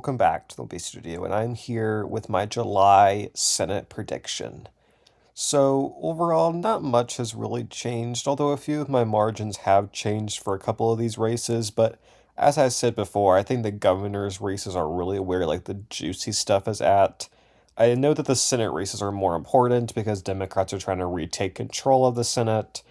welcome back to the Obese Studio, and I'm here with my July Senate prediction. So, overall, not much has really changed, although a few of my margins have changed for a couple of these races, but as I said before, I think the governor's races are really where like the juicy stuff is at. I know that the Senate races are more important because Democrats are trying to retake control of the Senate.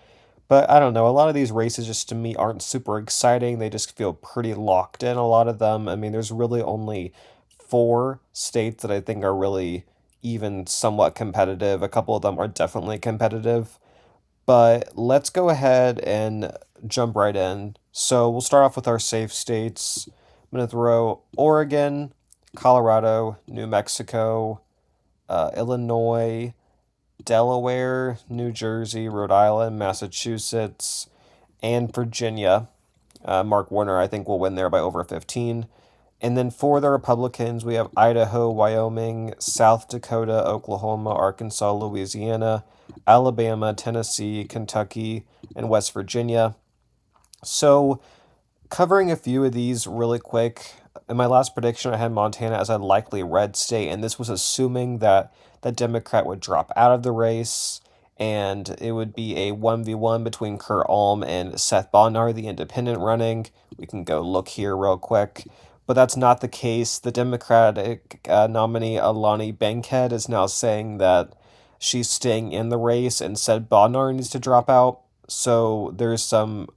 But I don't know, a lot of these races just to me aren't super exciting. They just feel pretty locked in, a lot of them. I mean, there's really only four states that I think are really even somewhat competitive. A couple of them are definitely competitive. But let's go ahead and jump right in. So we'll start off with our safe states. I'm going to throw Oregon, Colorado, New Mexico, Illinois, Delaware, New Jersey, Rhode Island, Massachusetts, and Virginia. Mark Warner, I think, will win there by over 15. And then for the Republicans, we have Idaho, Wyoming, South Dakota, Oklahoma, Arkansas, Louisiana, Alabama, Tennessee, Kentucky, and West Virginia. So, covering a few of these really quick. In my last prediction, I had Montana as a likely red state, and this was assuming that the Democrat would drop out of the race, and it would be a 1v1 between Kurt Alm and Seth Bonnar, the independent running. We can go look here real quick. But that's not the case. The Democratic nominee, Alani Bankhead, is now saying that she's staying in the race and said Bonnar needs to drop out. So there's some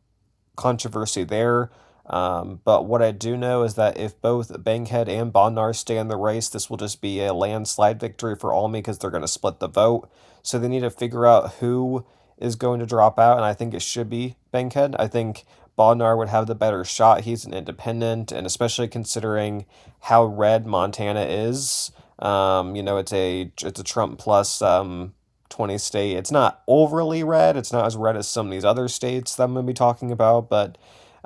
controversy there. But what I do know is that if both Bankhead and Bonnar stay in the race, this will just be a landslide victory for Almy because they're going to split the vote. So they need to figure out who is going to drop out, and I think it should be Bankhead. I think Bonnar would have the better shot. He's an independent, and especially considering how red Montana is, it's a Trump plus 20 state. It's not overly red. It's not as red as some of these other states that I'm going to be talking about, but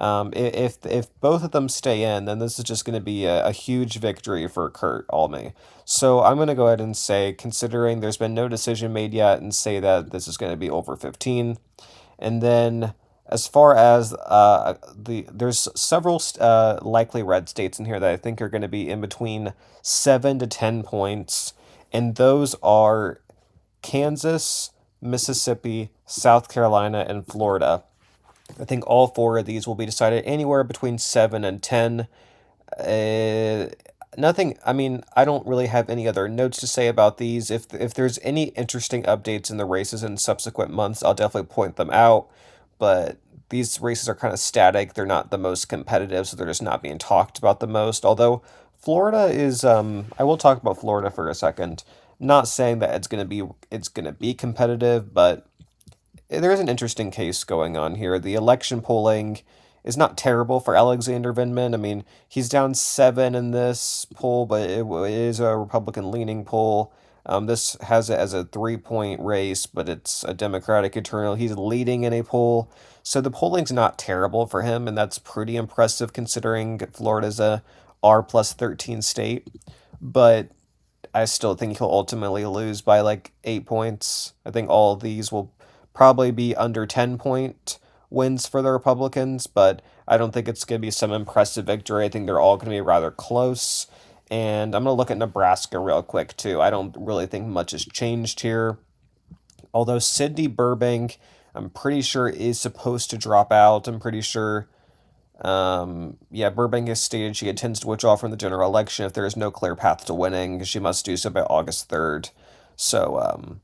if both of them stay in, then this is just going to be a huge victory for Kurt Alme. So I'm going to go ahead and say, considering there's been no decision made yet, and say that this is going to be over 15. And then as far as there's several likely red states in here that I think are going to be in between 7 to 10 points, and those are Kansas, Mississippi, South Carolina, and Florida. I think all four of these will be decided anywhere between 7 and 10. Nothing, I mean, I don't really have any other notes to say about these. If there's any interesting updates in the races in subsequent months, I'll definitely point them out. But these races are kind of static. They're not the most competitive, so they're just not being talked about the most. Although Florida is, I will talk about Florida for a second. Not saying that it's gonna be competitive, but there is an interesting case going on here. The election polling is not terrible for Alexander Vindman. I mean, he's down 7 in this poll, but it is a Republican-leaning poll. This has it as a 3-point race, but it's a Democratic internal. He's leading in a poll, so the polling's not terrible for him, and that's pretty impressive considering Florida's a R plus 13 state. But I still think he'll ultimately lose by like 8 points. I think all of these will probably be under 10-point wins for the Republicans, but I don't think it's going to be some impressive victory. I think they're all going to be rather close. And I'm going to look at Nebraska real quick, too. I don't really think much has changed here. Although Sydney Burbank, I'm pretty sure, is supposed to drop out. I'm pretty sure, Burbank has stated she intends to withdraw from the general election if there is no clear path to winning. She must do so by August 3rd. So,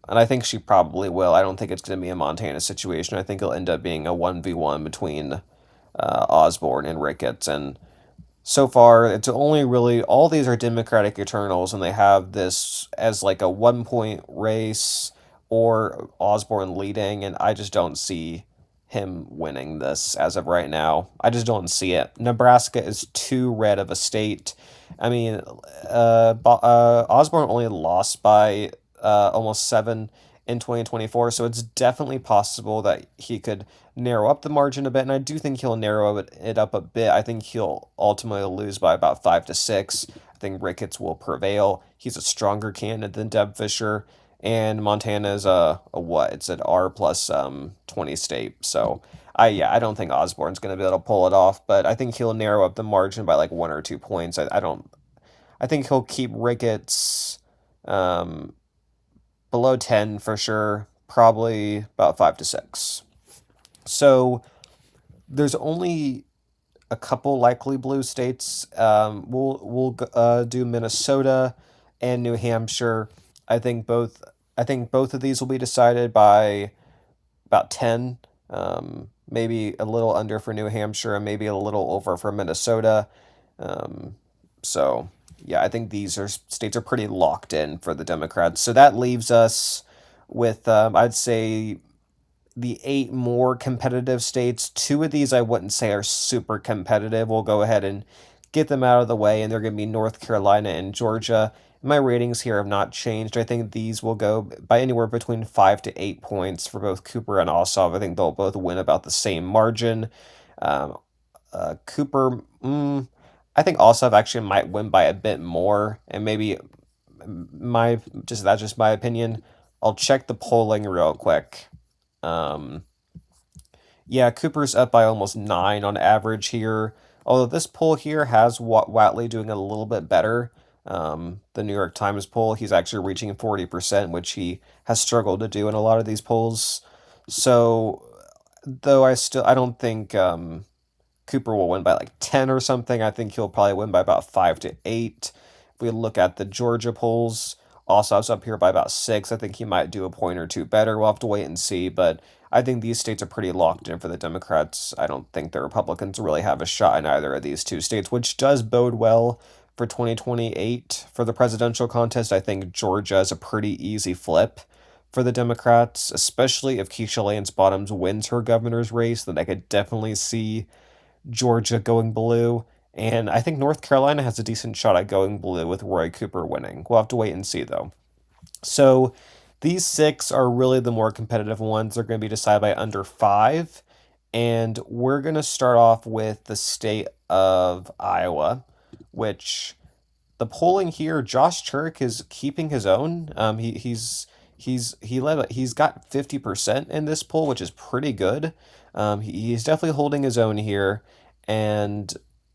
and I think she probably will. I don't think it's going to be a Montana situation. I think it'll end up being a 1v1 between Osborne and Ricketts. And so far, it's only really, all these are Democratic Eternals, and they have this as like a 1-point race or Osborne leading, and I just don't see him winning this as of right now. I just don't see it. Nebraska is too red of a state. I mean, Osborne only lost by almost 7 in 2024, so it's definitely possible that he could narrow up the margin a bit, and I do think he'll narrow it up a bit. I think he'll ultimately lose by about 5 to 6. I think Ricketts will prevail. He's a stronger candidate than Deb Fisher, and Montana is a what? It's an R plus 20 state, so Yeah, I don't think Osborne's going to be able to pull it off, but I think he'll narrow up the margin by like 1 or 2 points. I don't. I think he'll keep Ricketts um, below 10 for sure, probably about 5 to 6. So there's only a couple likely blue states. We'll do Minnesota and New Hampshire. I think both. I think both of these will be decided by about 10. Maybe a little under for New Hampshire and maybe a little over for Minnesota. Um, so yeah, I think these are states are pretty locked in for the Democrats. So that leaves us with I'd say the eight more competitive states. Two of these I wouldn't say are super competitive. We'll go ahead and get them out of the way, and they're going to be North Carolina and Georgia. My ratings here have not changed. I think these will go by anywhere between 5 to 8 points for both Cooper and Ossoff. I think they'll both win about the same margin. Um, Cooper, I think Ossoff actually might win by a bit more, and maybe my just that's just my opinion. I'll check the polling real quick. Um, yeah, Cooper's up by almost 9 on average here. Although this poll here has Watley doing a little bit better. The New York Times poll, he's actually reaching 40%, which he has struggled to do in a lot of these polls. So, though I don't think Cooper will win by like 10 or something. I think he'll probably win by about 5 to 8. If we look at the Georgia polls, Ossoff's up here by about 6. I think he might do a point or two better. We'll have to wait and see, but I think these states are pretty locked in for the Democrats. I don't think the Republicans really have a shot in either of these two states, which does bode well for 2028 for the presidential contest. I think Georgia is a pretty easy flip for the Democrats, especially if Keisha Lance Bottoms wins her governor's race. Then I could definitely see Georgia going blue, and I think North Carolina has a decent shot at going blue with Roy Cooper winning. We'll have to wait and see, though. So these six are really the more competitive ones. They're going to be decided by under 5. And we're going to start off with the state of Iowa, which the polling here, Josh Turk is keeping his own. He's got 50% in this poll, which is pretty good. He's definitely holding his own here, and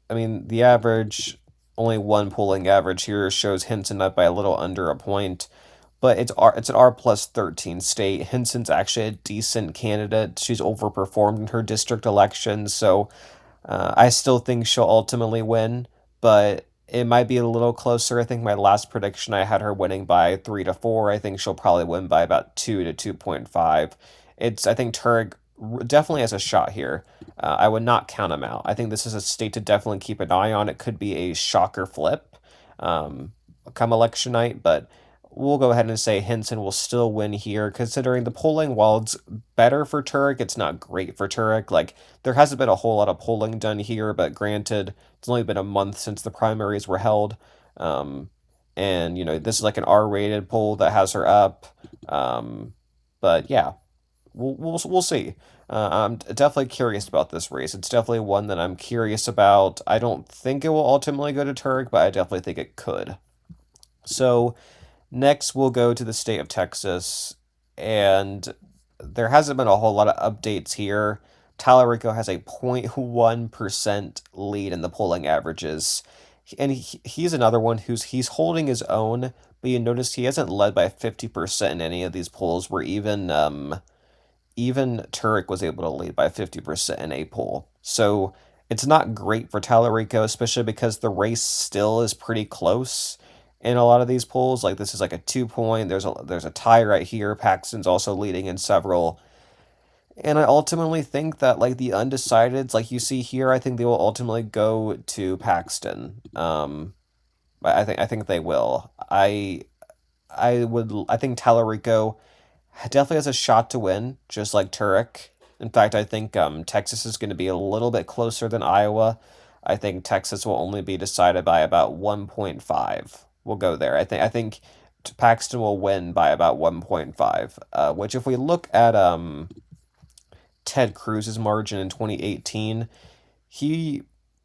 I mean the average, only one polling average here shows Hinton up by a little under a point, but it's an R plus 13 state. Hinson's actually a decent candidate. She's overperformed in her district elections, so I still think she'll ultimately win, but it might be a little closer. I think my last prediction I had her winning by 3 to 4. I think she'll probably win by about 2 to 2.5. I think Turek definitely has a shot here. I would not count him out. I think this is a state to definitely keep an eye on. It could be a shocker flip um, come election night, but we'll go ahead and say Henson will still win here, considering the polling, while it's better for Turek, it's not great for Turek. Like, there hasn't been a whole lot of polling done here, but granted, it's only been a month since the primaries were held. Um, and, this is like an R-rated poll that has her up. But yeah, we'll see. I'm definitely curious about this race. It's definitely one that I'm curious about. I don't think it will ultimately go to Turek, but I definitely think it could. So next, we'll go to the state of Texas, and there hasn't been a whole lot of updates here. Talarico has a 0.1% lead in the polling averages, and he's another one he's holding his own, but you notice he hasn't led by 50% in any of these polls, where even Turek was able to lead by 50% in a poll. So it's not great for Talarico, especially because the race still is pretty close in a lot of these polls. Like, this is like a 2 point. There's a tie right here. Paxton's also leading in several. And I ultimately think that, like, the undecideds, like you see here, I think they will ultimately go to Paxton. I think they will. I think Talarico definitely has a shot to win, just like Turek. In fact, I think Texas is going to be a little bit closer than Iowa. I think Texas will only be decided by about 1.5. We'll go there. I think Paxton will win by about 1.5. Which, if we look at Ted Cruz's margin in 2018, he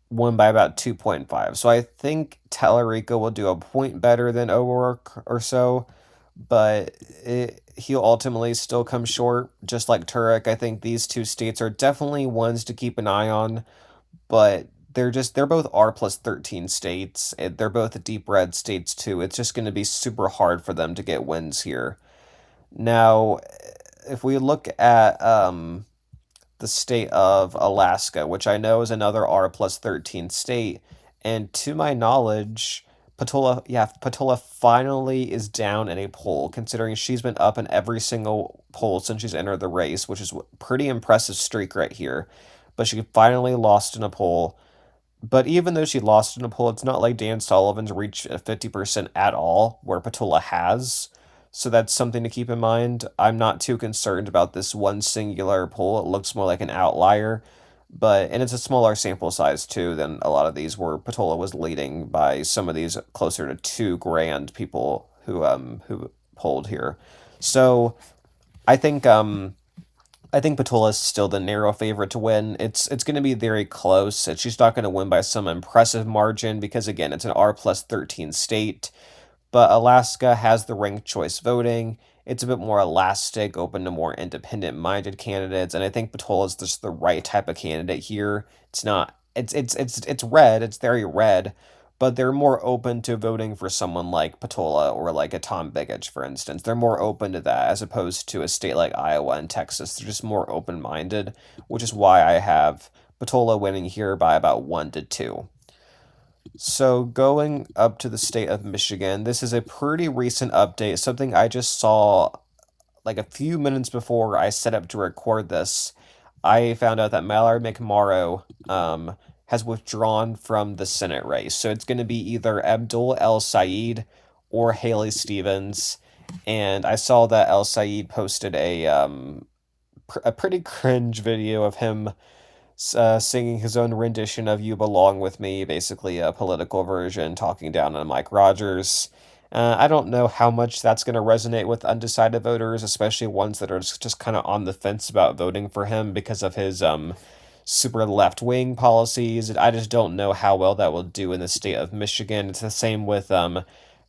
won by about 2.5. So I think Tallarico will do a point better than O'Rourke or so, but he'll ultimately still come short, just like Turek. I think these two states are definitely ones to keep an eye on, but they're both R plus 13 states. They're both deep red states too. It's just going to be super hard for them to get wins here. Now, if we look at the state of Alaska, which I know is another R plus 13 state. And to my knowledge, Patola finally is down in a poll, considering she's been up in every single poll since she's entered the race, which is a pretty impressive streak right here. But she finally lost in a poll. But even though she lost in a poll, it's not like Dan Sullivan's reached 50% at all, where Patola has. So that's something to keep in mind. I'm not too concerned about this one singular poll. It looks more like an outlier, and it's a smaller sample size too than a lot of these where Patola was leading by some of these closer to 2 grand people who polled here. So I think I think Patola is still the narrow favorite to win. It's going to be very close. She's not going to win by some impressive margin because again, it's an R plus 13 state. But Alaska has the ranked choice voting. It's a bit more elastic, open to more independent minded candidates, and I think Patola is just the right type of candidate here. It's not it's red, it's very red, but they're more open to voting for someone like Patola or like a Tom Bigich, for instance. They're more open to that as opposed to a state like Iowa and Texas. They're just more open minded, which is why I have Patola winning here by about 1 to 2. So going up to the state of Michigan, this is a pretty recent update, something I just saw like a few minutes before I set up to record this. I found out that Mallory McMorrow has withdrawn from the Senate race. So it's going to be either Abdul El Sayed or Haley Stevens. And I saw that El Sayed posted a pretty cringe video of him singing his own rendition of "You Belong with Me," basically a political version, talking down on Mike Rogers. I don't know how much that's going to resonate with undecided voters, especially ones that are just kind of on the fence about voting for him because of his super left wing policies. I just don't know how well that will do in the state of Michigan. It's the same with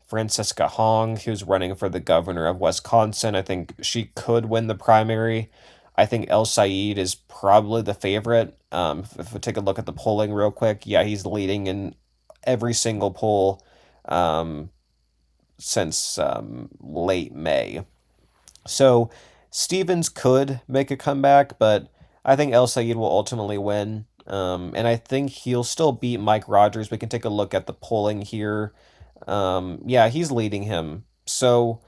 Francisca Hong, who's running for the governor of Wisconsin. I think she could win the primary. I think El Sayed is probably the favorite. If we take a look at the polling real quick, yeah, he's leading in every single poll um, since late May. So Stevens could make a comeback, but I think El Sayed will ultimately win. And I think he'll still beat Mike Rogers. We can take a look at the polling here. Yeah, he's leading him. So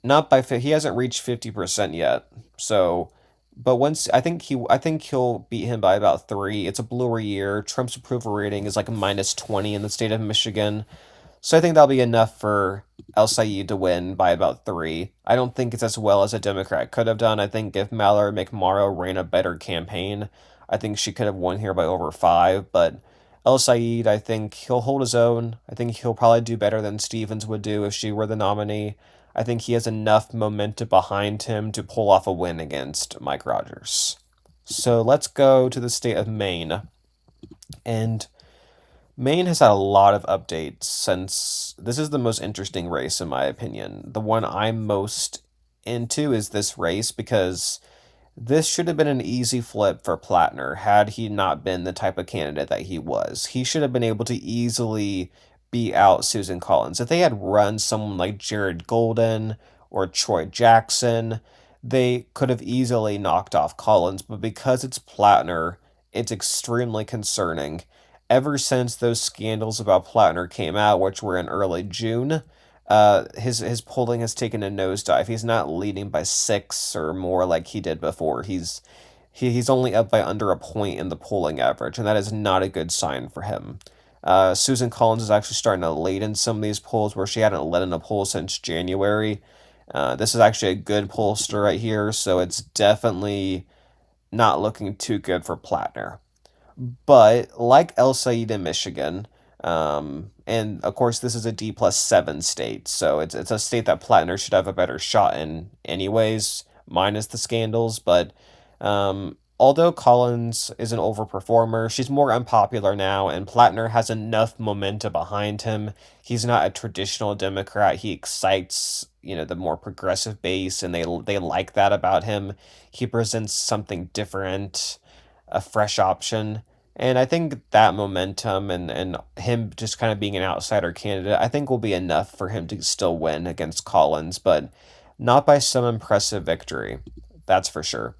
not by he hasn't reached 50% yet. So, but once I think he'll beat him by about 3. It's a bluer year. Trump's approval rating is like a -20 in the state of Michigan. So I think that'll be enough for El Sayed to win by about 3. I don't think it's as well as a Democrat could have done. I think if Mallory McMorrow ran a better campaign, I think she could have won here by over 5. But El Sayed, I think he'll hold his own. I think he'll probably do better than Stevens would do if she were the nominee. I think he has enough momentum behind him to pull off a win against Mike Rogers. So let's go to the state of Maine. And Maine has had a lot of updates since this is the most interesting race, in my opinion. The one I'm most into is this race because this should have been an easy flip for Plattner had he not been the type of candidate that he was. He should have been able to easily beat out Susan Collins. If they had run someone like Jared Golden or Troy Jackson, they could have easily knocked off Collins, but because it's Plattner, it's extremely concerning. Ever since those scandals about Plattner came out, which were in early June, his polling has taken a nosedive. He's not leading by 6 or more like he did before. He's only up by under a point in the polling average, and that is not a good sign for him. Susan Collins is actually starting to lead in some of these polls where she hadn't led in a poll since January. This is actually a good pollster right here, so it's definitely not looking too good for Plattner. But like El Said in Michigan, and of course this is a D+7 state, so it's a state that Plattner should have a better shot in anyways, minus the scandals. But although Collins is an overperformer, she's more unpopular now, and Plattner has enough momentum behind him. He's not a traditional Democrat. He excites, the more progressive base, and they like that about him. He presents something different, a fresh option. And I think that momentum and him just kind of being an outsider candidate, I think will be enough for him to still win against Collins, but not by some impressive victory. That's for sure.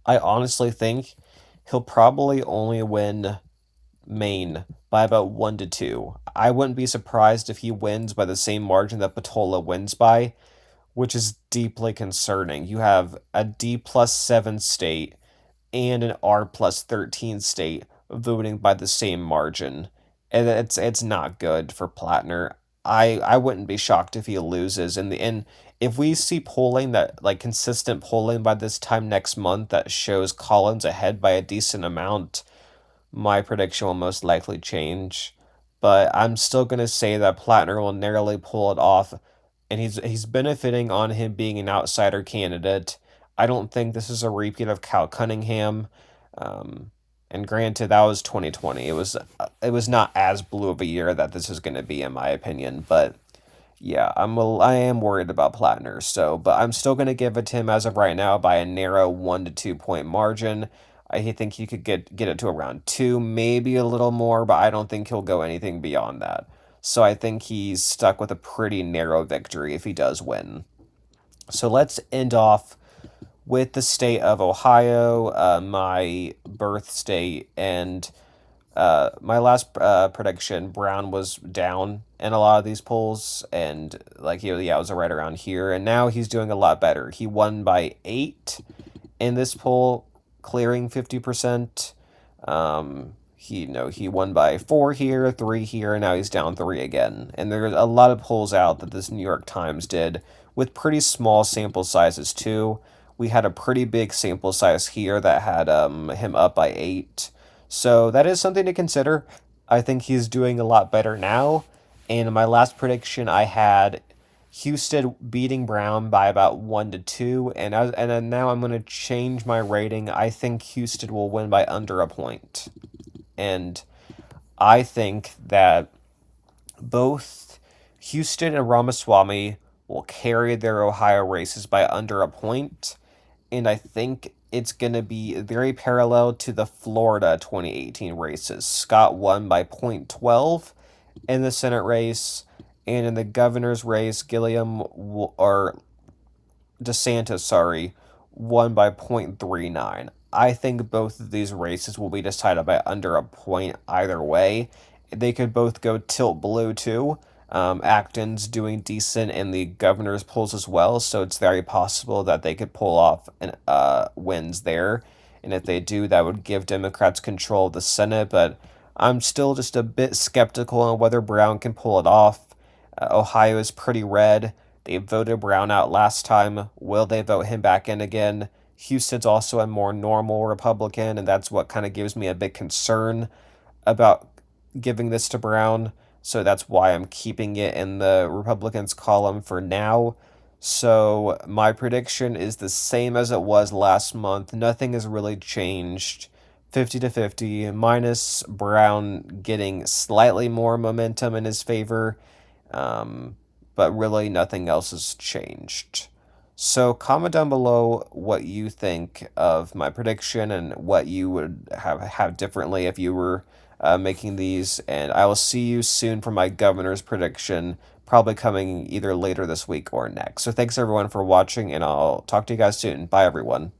I honestly think he'll probably only win Maine by about 1 to 2. I wouldn't be surprised if he wins by the same margin that Patola wins by, which is deeply concerning. You have a D+7 state and an R+13 state voting by the same margin. And it's not good for Plattner. I wouldn't be shocked if he loses in the end. If we see polling that like consistent polling by this time next month that shows Collins ahead by a decent amount, my prediction will most likely change. But I'm still gonna say that Plattner will narrowly pull it off, and he's benefiting on him being an outsider candidate. I don't think this is a repeat of Cal Cunningham. Um, and granted, that was 2020. It was not as blue of a year that this is going to be, in my opinion. But yeah, I am worried about Plattner. So, but I'm still going to give it to him as of right now by a narrow 1 to 2 point margin. I think he could get it to around 2, maybe a little more, but I don't think he'll go anything beyond that. So I think he's stuck with a pretty narrow victory if he does win. So let's end off with the state of Ohio, my birth state, and my last prediction, Brown was down in a lot of these polls, and like yeah, it was right around here, and now he's doing a lot better. He won by 8 in this poll, clearing 50%. He won by 4 here, 3 here, and now he's down 3 again. And there's a lot of polls out that this New York Times did with pretty small sample sizes too. We had a pretty big sample size here that had him up by 8. So that is something to consider. I think he's doing a lot better now. And my last prediction I had Houston beating Brown by about 1 to 2, and then now I'm going to change my rating. I think Houston will win by under a point, and I think that both Houston and Ramaswamy will carry their Ohio races by under a point, and I think it's going to be very parallel to the Florida 2018 races. Scott won by .12 in the Senate race, and in the governor's race, or DeSantis, sorry, won by .39. I think both of these races will be decided by under a point either way. They could both go tilt blue too. Acton's doing decent in the governor's polls as well, so it's very possible that they could pull off wins there. And if they do, that would give Democrats control of the Senate. But I'm still just a bit skeptical on whether Brown can pull it off. Ohio is pretty red. They voted Brown out last time. Will they vote him back in again? Houston's also a more normal Republican, and that's what kind of gives me a big concern about giving this to Brown. So that's why I'm keeping it in the Republicans column for now. So my prediction is the same as it was last month. Nothing has really changed. 50-50, minus Brown getting slightly more momentum in his favor. But really nothing else has changed. So comment down below what you think of my prediction and what you would have differently if you were making these. And I will see you soon for my governor's prediction, probably coming either later this week or next. So thanks everyone for watching, and I'll talk to you guys soon. Bye everyone.